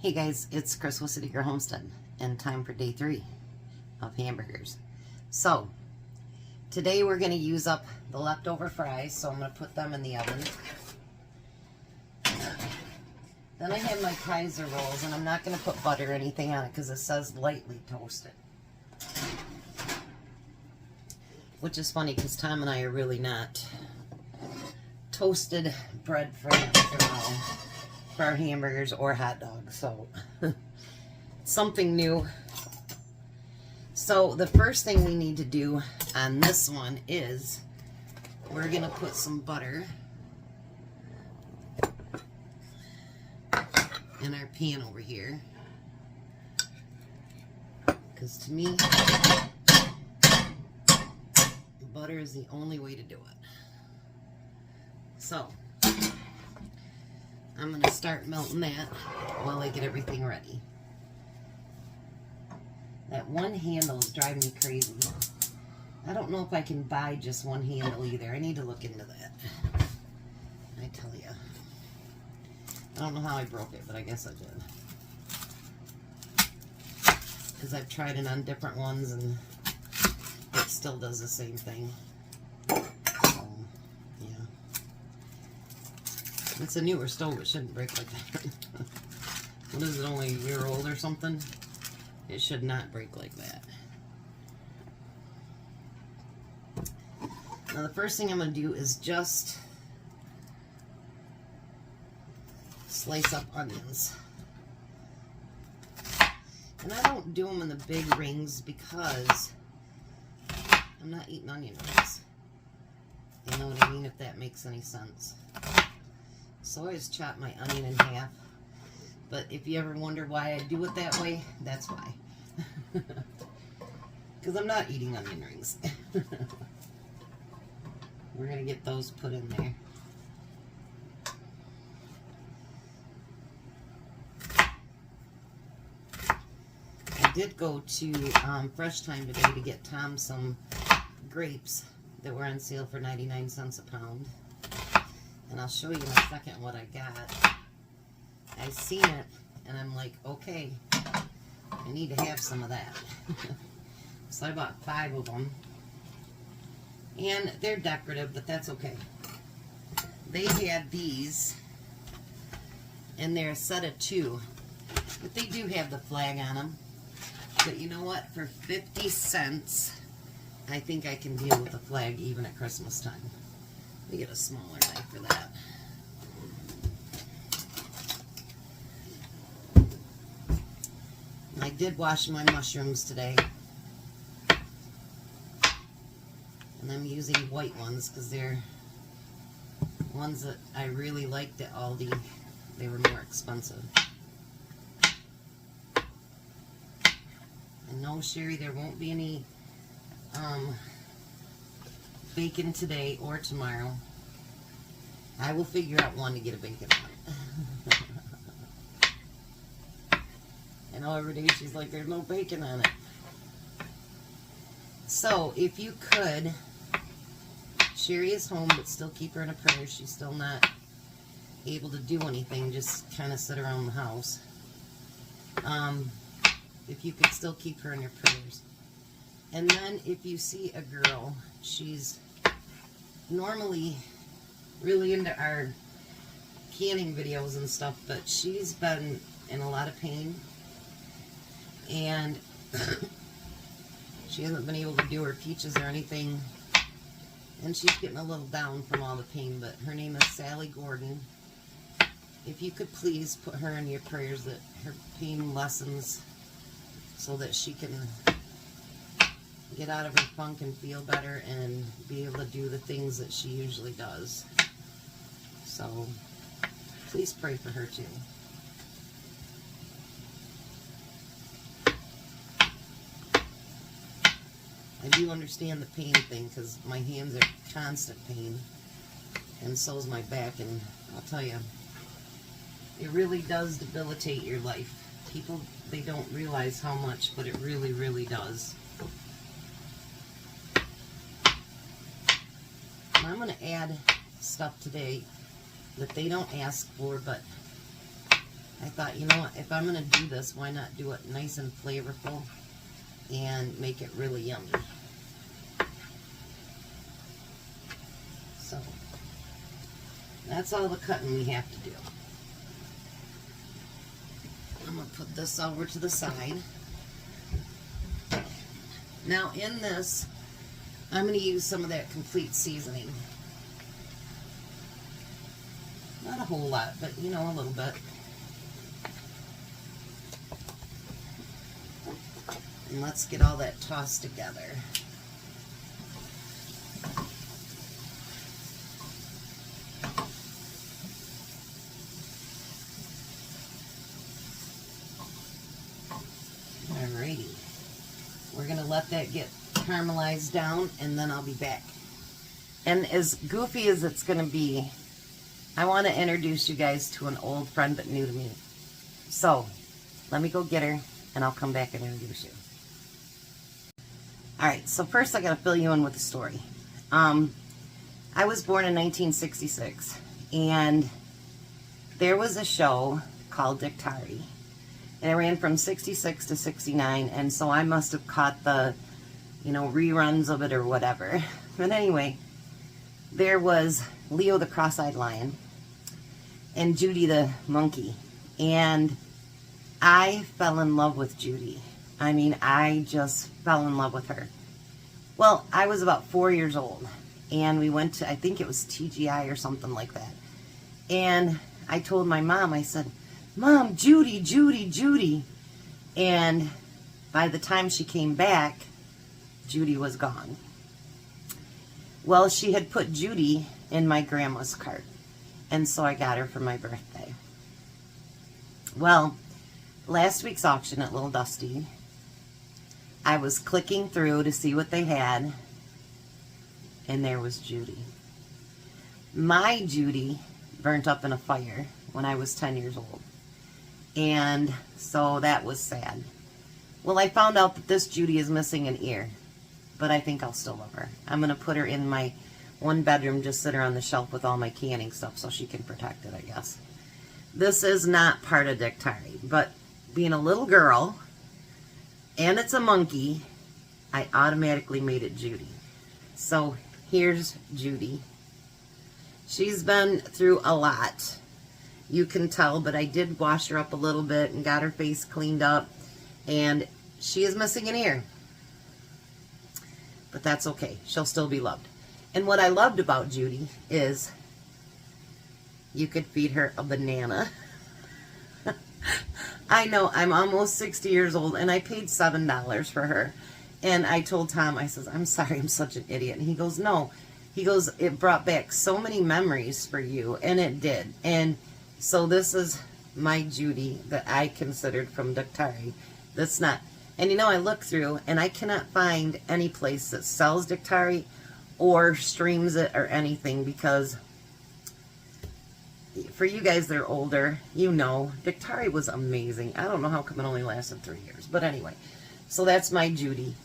Hey guys, it's Chris with City Girl Homestead, and time for day 3 of hamburgers. So, today we're going to use up the leftover fries, so I'm going to put them in the oven. Then I have my Kaiser rolls, and I'm not going to put butter or anything on it because it says lightly toasted. Which is funny because Tom and I are really not toasted bread fans for our hamburgers or hot dogs, so something new. So the first thing we need to do on this one is we're gonna put some butter in our pan over here, because to me butter is the only way to do it. So I'm going to start melting that while I get everything ready. That one handle is driving me crazy. I don't know if I can buy just one handle either. I need to look into that. I tell you. I don't know how I broke it, but I guess I did. Because I've tried it on different ones and it still does the same thing. It's a newer stove, it shouldn't break like that. What is it, only a year old or something? It should not break like that. Now the first thing I'm going to do is just slice up onions. And I don't do them in the big rings because I'm not eating onion rings. You know what I mean, if that makes any sense. So I just chop my onion in half. But if you ever wonder why I do it that way, that's why. Because I'm not eating onion rings. We're going to get those put in there. I did go to Fresh Time today to get Tom some grapes that were on sale for 99 cents a pound. And I'll show you in a second what I got. I seen it, and I'm like, okay, I need to have some of that. So I bought 5 of them. And they're decorative, but that's okay. They had these, and they're a set of 2. But they do have the flag on them. But you know what? For 50 cents, I think I can deal with the flag even at Christmas time. Let me get a smaller knife for that. I did wash my mushrooms today. And I'm using white ones because they're ones that I really liked at Aldi. They were more expensive. And no, Sherry, there won't be any bacon today or tomorrow. I will figure out one to get a bacon on. I know every day she's like, there's no bacon on it. So, if you could, Sherry is home, but still keep her in a prayer. She's still not able to do anything, just kind of sit around the house. If you could still keep her in your prayers. And then, if you see a girl, she's normally really into our canning videos and stuff, but she's been in a lot of pain, and she hasn't been able to do her peaches or anything, and she's getting a little down from all the pain. But her name is Sally Gordon. If you could please put her in your prayers that her pain lessens so that she can get out of her funk and feel better and be able to do the things that she usually does. So please pray for her too. I do understand the pain thing because my hands are constant pain, and so is my back, and I'll tell you, it really does debilitate your life. People, they don't realize how much, but it really, really does. And I'm going to add stuff today that they don't ask for, but I thought, you know what, if I'm going to do this, why not do it nice and flavorful and make it really yummy. So, that's all the cutting we have to do. I'm going to put this over to the side. Now in this, I'm going to use some of that complete seasoning. Not a whole lot, but you know, a little bit. And let's get all that tossed together. Alrighty. We're going to let that get caramelized down, and then I'll be back. And as goofy as it's going to be, I want to introduce you guys to an old friend but new to me. So, let me go get her, and I'll come back and introduce you. Alright, so first I got to fill you in with the story. I was born in 1966, and there was a show called Dictari, and it ran from 66 to 69, and so I must have caught the, you know, reruns of it or whatever. But anyway, there was Leo the cross-eyed lion and Judy the monkey, and I fell in love with Judy. I mean, I just fell in love with her. Well, I was about 4 years old, and we went to, I think it was TGI or something like that. And I told my mom, I said, "Mom, Judy, Judy, Judy." And by the time she came back, Judy was gone. Well, she had put Judy in my grandma's cart, and so I got her for my birthday. Well, last week's auction at Little Dusty, I was clicking through to see what they had, and there was Judy. My Judy burnt up in a fire when I was 10 years old, and so that was sad. Well, I found out that this Judy is missing an ear, but I think I'll still love her. I'm going to put her in my one bedroom, just sit her on the shelf with all my canning stuff so she can protect it, I guess. This is not part of Dictari, but being a little girl, and it's a monkey, I automatically made it Judy. So here's Judy. She's been through a lot, you can tell, but I did wash her up a little bit and got her face cleaned up, and she is missing an ear. But that's okay. She'll still be loved. And what I loved about Judy is you could feed her a banana. I know, I'm almost 60 years old, and I paid $7 for her. And I told Tom, I says, "I'm sorry, I'm such an idiot." And he goes, "No." He goes, "It brought back so many memories for you." And it did. And so this is my Judy that I considered from Dictari. That's not. And you know, I look through, and I cannot find any place that sells Dictari or streams it or anything, because for you guys that are older, you know, Dictari was amazing. I don't know how come it only lasted 3 years. But anyway, so that's my Judy.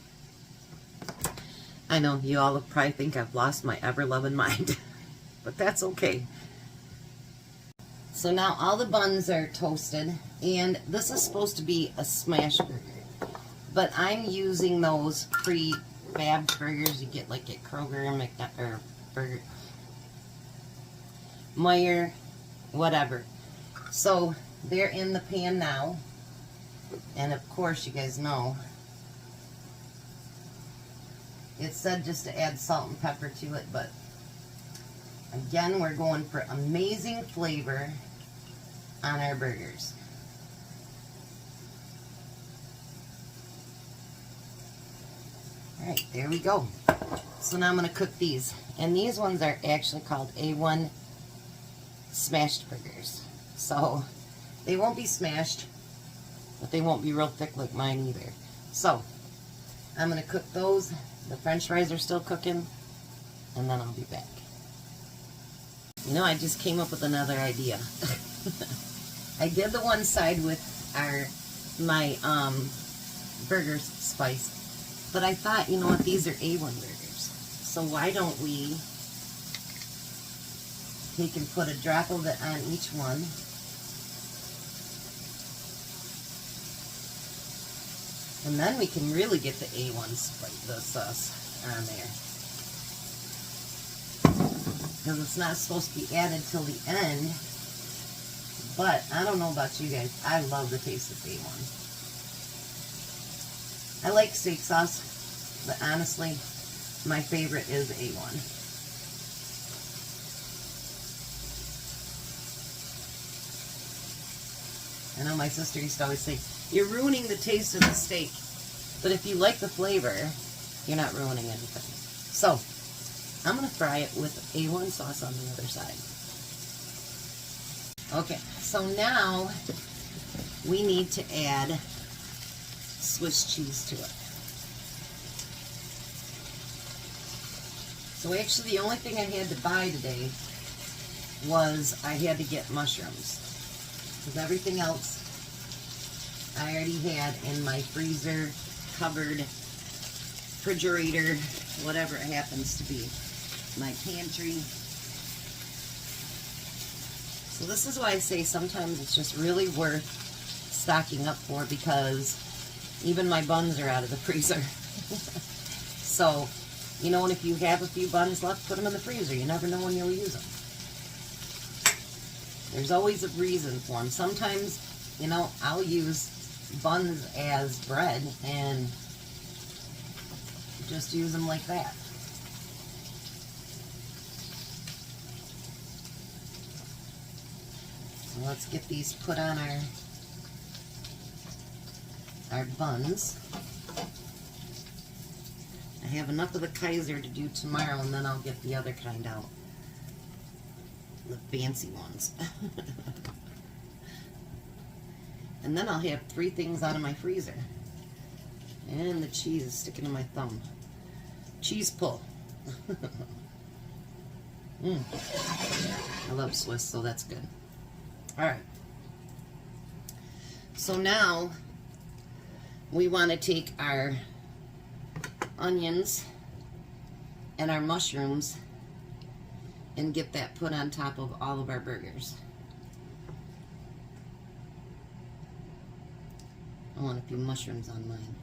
I know you all probably think I've lost my ever-loving mind, but that's okay. So now all the buns are toasted, and this is supposed to be a smash burger, but I'm using those pre-fab burgers you get like at Kroger, or Burger, Meyer, whatever. So they're in the pan now, and of course you guys know it said just to add salt and pepper to it, but again, we're going for amazing flavor on our burgers. Alright, there we go. So now I'm going to cook these. And these ones are actually called A.1 smashed burgers. So they won't be smashed, but they won't be real thick like mine either. So I'm going to cook those. The French fries are still cooking, and then I'll be back. You know, I just came up with another idea. I did the one side with my burger spice, but I thought, you know what, these are A1 burgers. So why don't we take and put a drop of it on each one, And then we can really get the A1 the sauce on there. Because it's not supposed to be added till the end. But I don't know about you guys. I love the taste of A1. I like steak sauce, but honestly, my favorite is A1. I know my sister used to always say, you're ruining the taste of the steak. But if you like the flavor, you're not ruining anything. So, I'm going to fry it with A1 sauce on the other side. Okay, so now we need to add Swiss cheese to it. So actually the only thing I had to buy today was I had to get mushrooms. Because everything else I already had in my freezer, cupboard, refrigerator, whatever it happens to be. My pantry. So this is why I say sometimes it's just really worth stocking up for, because even my buns are out of the freezer. So, you know, and if you have a few buns left, put them in the freezer. You never know when you'll use them. There's always a reason for them. Sometimes, you know, I'll use buns as bread and just use them like that. So let's get these put on our buns. I have enough of the Kaiser to do tomorrow, and then I'll get the other kind out. The fancy ones. And then I'll have 3 things out of my freezer. And the cheese is sticking to my thumb. Cheese pull. I love Swiss, so that's good. Alright. So now we want to take our onions and our mushrooms and get that put on top of all of our burgers. I want a few mushrooms on mine.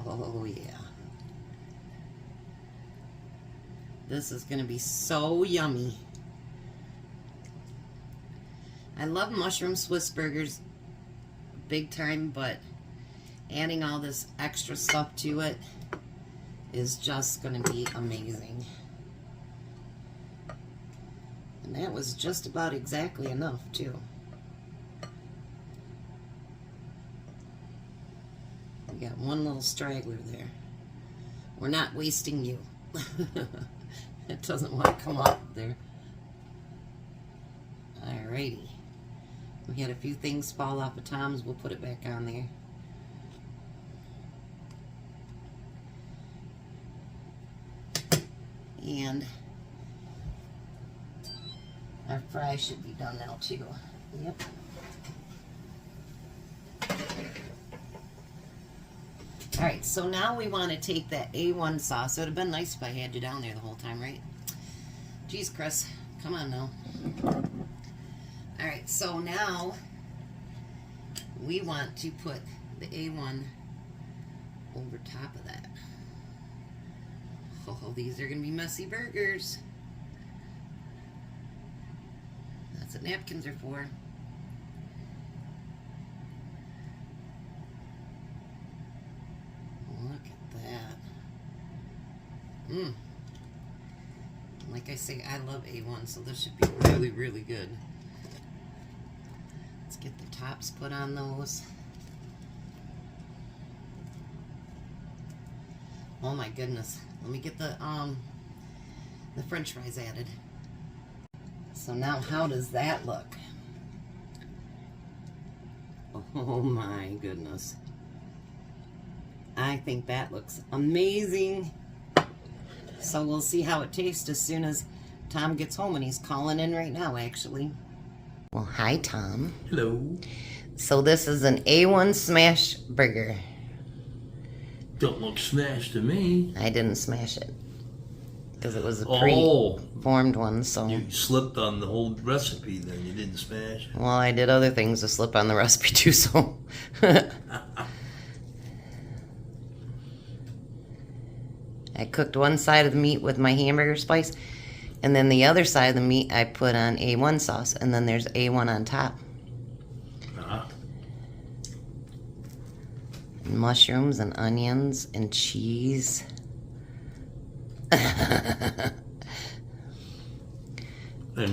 Oh yeah. This is going to be so yummy. I love mushroom Swiss burgers big time, but adding all this extra stuff to it is just going to be amazing. And that was just about exactly enough too. We got one little straggler there. We're not wasting you. It doesn't want to come off there. Alrighty. We had a few things fall off of Tom's. We'll put it back on there. And our fry should be done now too. Yep. Alright, so now we want to take that A1 sauce. It would have been nice if I had you down there the whole time, right? Jeez, Chris. Come on now. Alright, so now we want to put the A1 over top of that. Oh, these are going to be messy burgers. That's what napkins are for. Look at that. Like I say, I love A1, so this should be really, really good. Let's get the tops put on those. Oh my goodness. Let me get the French fries added. So now how does that look? Oh my goodness. I think that looks amazing. So we'll see how it tastes as soon as Tom gets home, and he's calling in right now actually. Well, hi Tom. Hello. So this is an A1 smash burger. Don't look smashed to me. I didn't smash it. because it was a Oh, pre-formed one. So you slipped on the whole recipe then. You didn't smash it. well, I did other things to slip on the recipe too. So I cooked one side of the meat with my hamburger spice, and then the other side of the meat I put on A1 sauce, and then there's A1 on top. And mushrooms and onions and cheese. And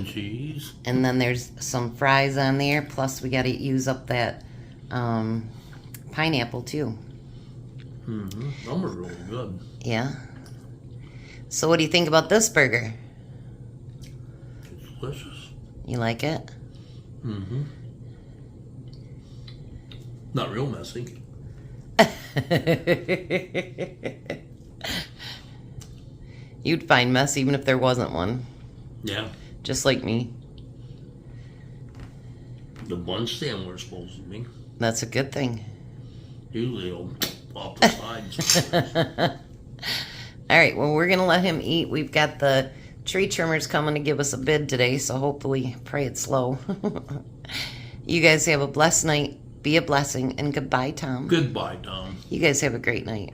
cheese. And then there's some fries on there, plus we got to use up that pineapple too. Mm-hmm. Them are really good. Yeah. So what do you think about this burger? It's delicious. You like it? Mm-hmm. Not real messy. You'd find mess even if there wasn't one. Yeah. Just like me. The buns stand where it's supposed to be. That's a good thing. Usually they'll off the sides. All right, well, we're going to let him eat. We've got the tree trimmers coming to give us a bid today, so hopefully, pray it's slow. You guys have a blessed night. Be a blessing, and goodbye, Tom. Goodbye, Tom. You guys have a great night.